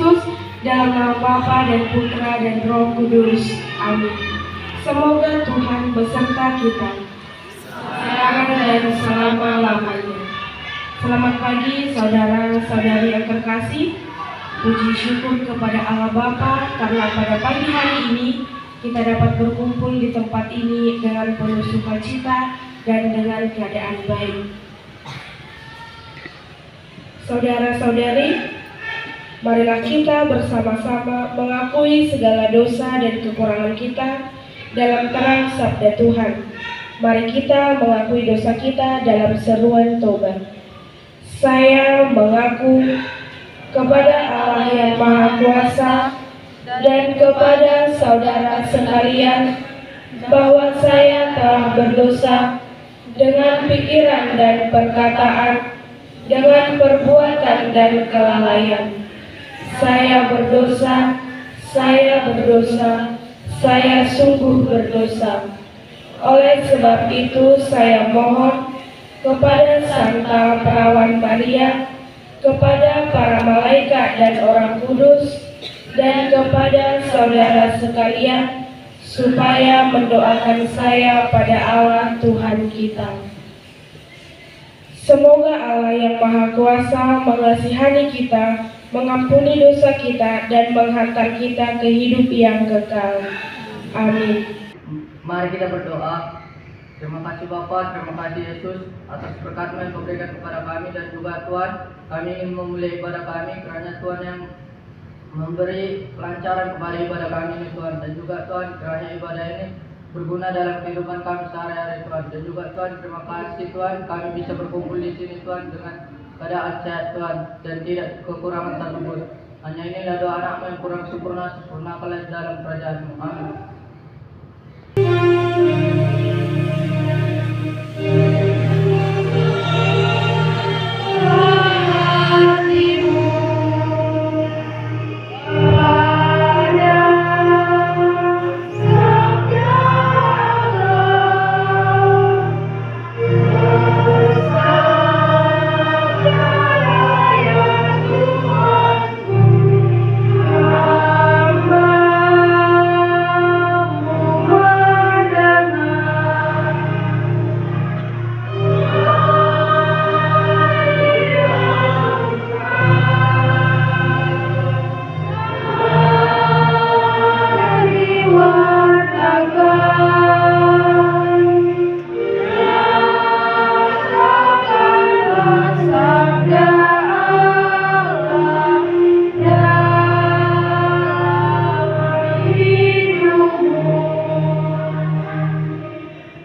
Kristus, dalam nama Bapa dan Putra dan Roh Kudus. Amin. Semoga Tuhan beserta kita sekarang dan selama-lamanya. Selamat pagi saudara-saudari yang terkasih. Puji syukur kepada Allah Bapa karena pada pagi hari ini kita dapat berkumpul di tempat ini dengan penuh sukacita dan dengan keadaan baik. Saudara-saudari, marilah kita bersama-sama mengakui segala dosa dan kekurangan kita dalam terang sabda Tuhan. Mari kita mengakui dosa kita dalam seruan tobat. Saya mengaku kepada Allah yang Maha Kuasa dan kepada saudara sekalian bahwa saya telah berdosa dengan pikiran dan perkataan, dengan perbuatan dan kelalaian. Saya berdosa, saya sungguh berdosa. Oleh sebab itu saya mohon kepada Santa Perawan Maria, kepada para malaikat dan orang kudus, dan kepada saudara sekalian, supaya mendoakan saya pada Allah Tuhan kita. Semoga Allah yang Maha Kuasa mengasihani kita, mengampuni dosa kita, dan menghantar kita ke hidup yang kekal. Amin. Mari kita berdoa. Terima kasih Bapa, terima kasih Yesus atas berkat-Mu yang Kau berikan kepada kami, dan juga Tuhan, kami ingin memulai ibadah kami kerana Tuhan yang memberi kelancaran kepada ibadah kami ini Tuhan, dan juga Tuhan kerana ibadah ini berguna dalam kehidupan kami sehari-hari Tuhan, dan juga Tuhan terima kasih Tuhan kami bisa berkumpul di sini Tuhan dengan keadaan sehat Tuhan dan tidak kekurangan satupun. Hanya inilah doa anak-Mu yang kurang sempurna, sempurnakanlah dalam kerajaan-Mu. Amin.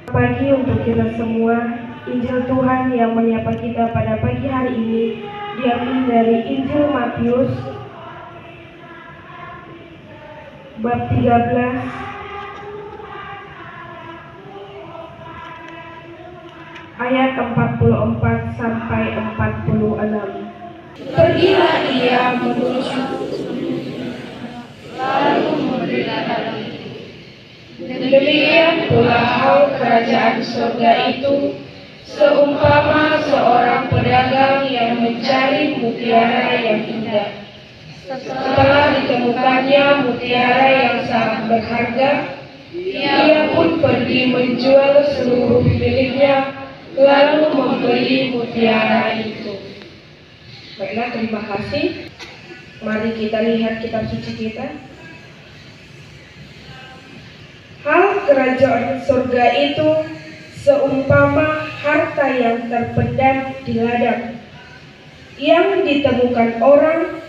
Pagi untuk kita semua, Injil Tuhan yang menyapa kita pada pagi hari ini diambil dari Injil Matius bab 13 ayat 44 sampai 46. Pergilah ia menuju, lalu memberikan dalam. Demikian pula hal kerajaan surga itu seumpama seorang pedagang yang mencari mutiara yang indah. Setelah ditemukannya mutiara yang sangat berharga, ia pun pergi menjual seluruh miliknya, lalu membeli mutiara itu. Baiklah, terima kasih. Mari kita lihat kitab suci kita. Hal kerajaan surga itu seumpama harta yang terpendam di ladang, yang ditemukan orang,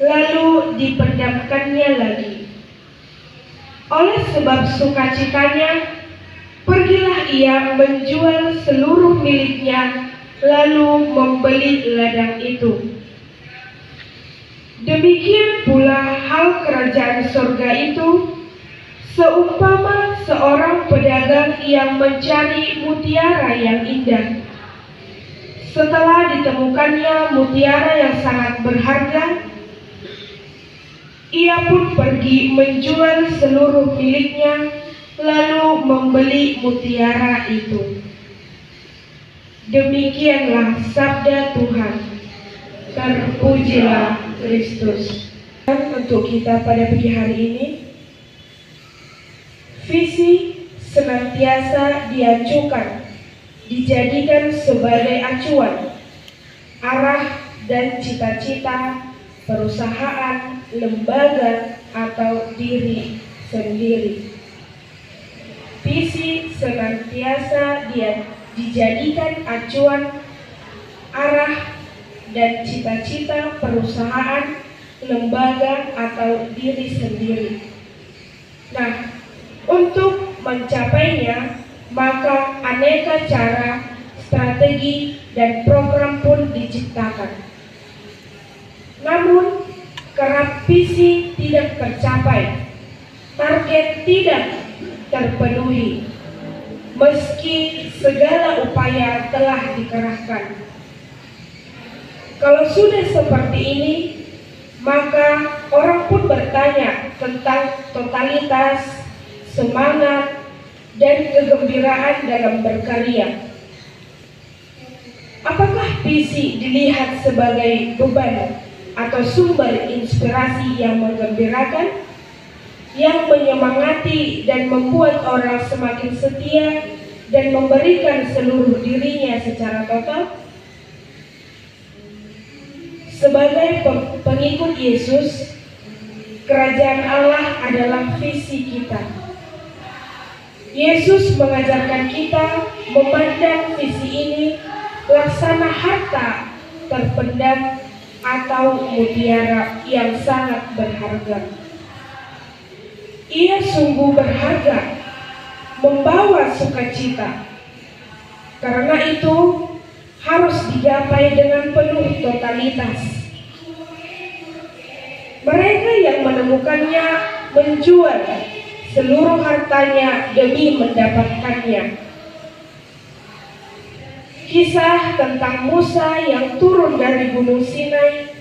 lalu dipendamkannya lagi. Oleh sebab sukacitanya, pergilah ia menjual seluruh miliknya, lalu membeli ladang itu. Demikian pula hal kerajaan surga itu seumpama seorang pedagang yang mencari mutiara yang indah. Setelah ditemukannya mutiara yang sangat berharga, ia pun pergi menjual seluruh miliknya, lalu membeli mutiara itu. Demikianlah sabda Tuhan. Terpujilah Kristus. Untuk kita pada pagi hari ini, visi senantiasa diajukan, dijadikan sebagai acuan, arah dan cita-cita perusahaan, lembaga, atau diri sendiri. Visi senantiasa dijadikan acuan, arah, dan cita-cita perusahaan, lembaga, atau diri sendiri. Nah, untuk mencapainya, maka aneka cara, strategi, dan program pun diciptakan. Namun, kerap visi tidak tercapai, target tidak terpenuhi, meski segala upaya telah dikerahkan. Kalau sudah seperti ini, maka orang pun bertanya tentang totalitas, semangat, dan kegembiraan dalam berkarya. Apakah visi dilihat sebagai beban atau sumber inspirasi yang menggembirakan, yang menyemangati dan membuat orang semakin setia dan memberikan seluruh dirinya secara total? Sebagai pengikut Yesus, kerajaan Allah adalah visi kita. Yesus mengajarkan kita memandang visi ini laksana harta terpendam atau mutiara yang sangat berharga. Ia sungguh berharga, membawa sukacita. Karena itu harus digapai dengan penuh totalitas. Mereka yang menemukannya menjual seluruh hartanya demi mendapatkannya. Kisah tentang Musa yang turun dari Gunung Sinai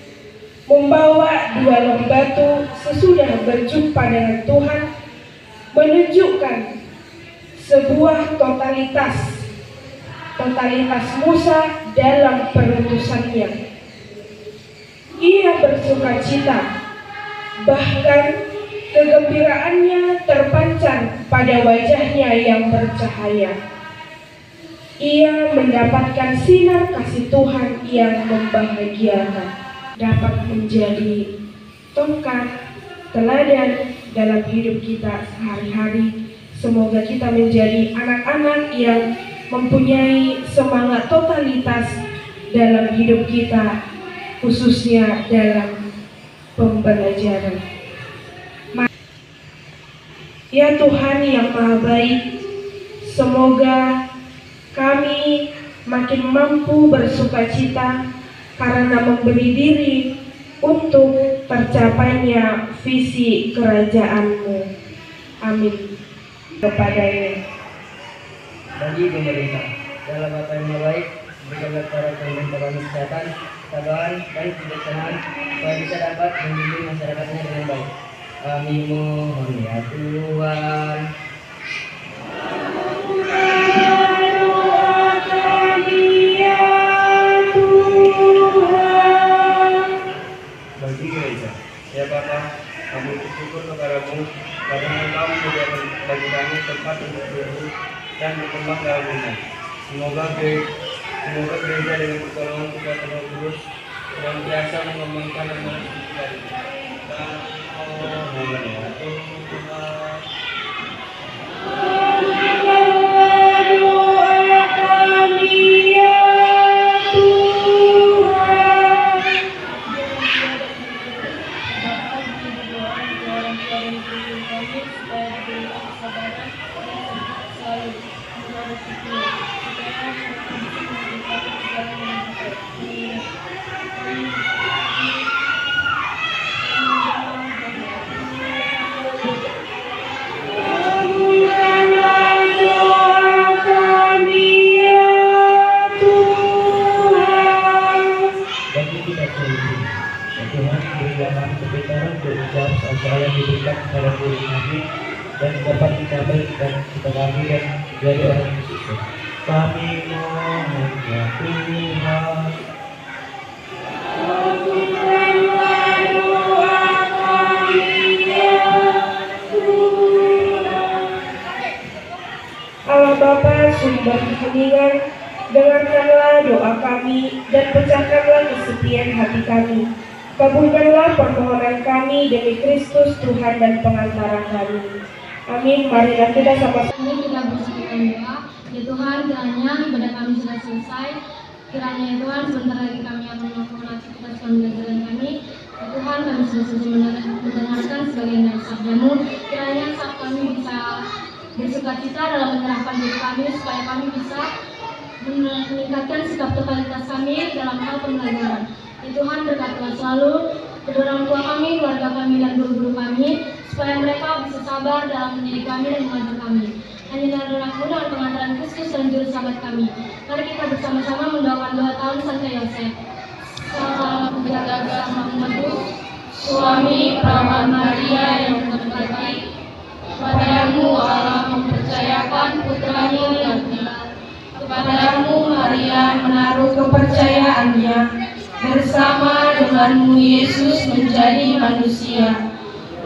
membawa 2 lom batu sesudah berjumpa dengan Tuhan menunjukkan sebuah totalitas Musa dalam perutusannya. Ia bersukacita, bahkan kegembiraannya terpancar pada wajahnya yang bercahaya. Ia mendapatkan sinar kasih Tuhan yang membahagiakan, dapat menjadi tongkat teladan dalam hidup kita sehari-hari. Semoga kita menjadi anak-anak yang mempunyai semangat totalitas dalam hidup kita, khususnya dalam pembelajaran. Ya Tuhan yang Maha Baik, semoga kami makin mampu bersukacita karena memberi diri untuk tercapainya visi kerajaan-Mu. Amin. Kepadanya. Bagi pemerintah, dalam apa yang baik, berikanlah para pemerintah kami kesehatan, ketabahan, dan kebijaksanaan, supaya bisa dapat membimbing masyarakatnya dengan baik. Kami mohon ya Tuhan. Bagi gereja, ya Bapa, kami bersyukur kepadamu karena Engkau menyediakan bagi kami tempat untuk bertumbuh dan berkembang dalam iman. Semoga gereja dengan pertolongan kita Roh Kudus senantiasa mengembangkan nama kita. Dan mohon ya Tuhan. yang diberikan kepada diri kami dan dapat dicapai dan kita kami dan menjadi orang yang sukses. Kami mohon ya Tuhan. sumber keheningan, dengarkanlah doa kami dan pecahkanlah kesepian hati kami. Kabulkanlah permohonan kami demi Kristus Tuhan dan pengantara kami. Amin. Marilah kita sama-sama. Mari kita bersatukan doa. Ya Tuhan, kiranya ibadah kami sudah selesai. Kiranya ya Tuhan, sebentar lagi kami akan melakukan aktivitas pembelajaran kami. Ya Tuhan, kami sudah selesai mendengarkan sebagian dari sabdamu. Kiranya saat kami bisa bersukacita dalam menyerahkan diri kami, supaya kami bisa meningkatkan sikap totalitas kami dalam hal pembelajaran. Ya Tuhan, berkatilah selalu kedua orang tua kami, keluarga kami, dan guru-guru kami, supaya mereka bisa sabar dalam mendidik kami dan mengajar kami. Hanya darahmu dengan pengantaran Kristus dan juru selamat kami. Mari kita bersama-sama mendoakan doa tahun Santo Yosef. Salam menjaga bersama Kudus, suami perawan Maria yang terberkati. Kepadamu Allah mempercayakan putranya yang hilang. Kepadamu Maria menaruh kepercayaannya. Bersama denganmu Yesus menjadi manusia.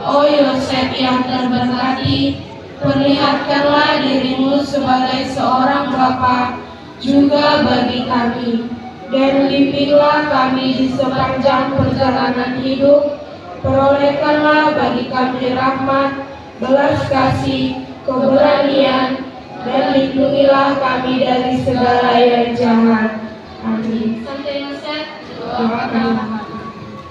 O Yosef yang terberkati, perlihatkanlah dirimu sebagai seorang bapa juga bagi kami, dan bimbinglah kami di sepanjang perjalanan hidup. Perolehkanlah bagi kami rahmat, belas kasih, keberanian, dan lindungilah kami dari segala yang jahat. Amin. Santo Yosef, doakanlah.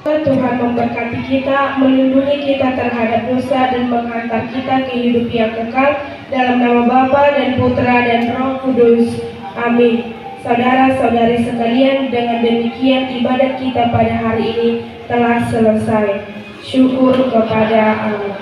Tuhan memberkati kita, melindungi kita terhadap dosa, dan menghantar kita ke hidup yang kekal. Dalam nama Bapa dan Putra dan Roh Kudus. Amin. Saudara-saudari sekalian, dengan demikian ibadat kita pada hari ini telah selesai. Syukur kepada Allah.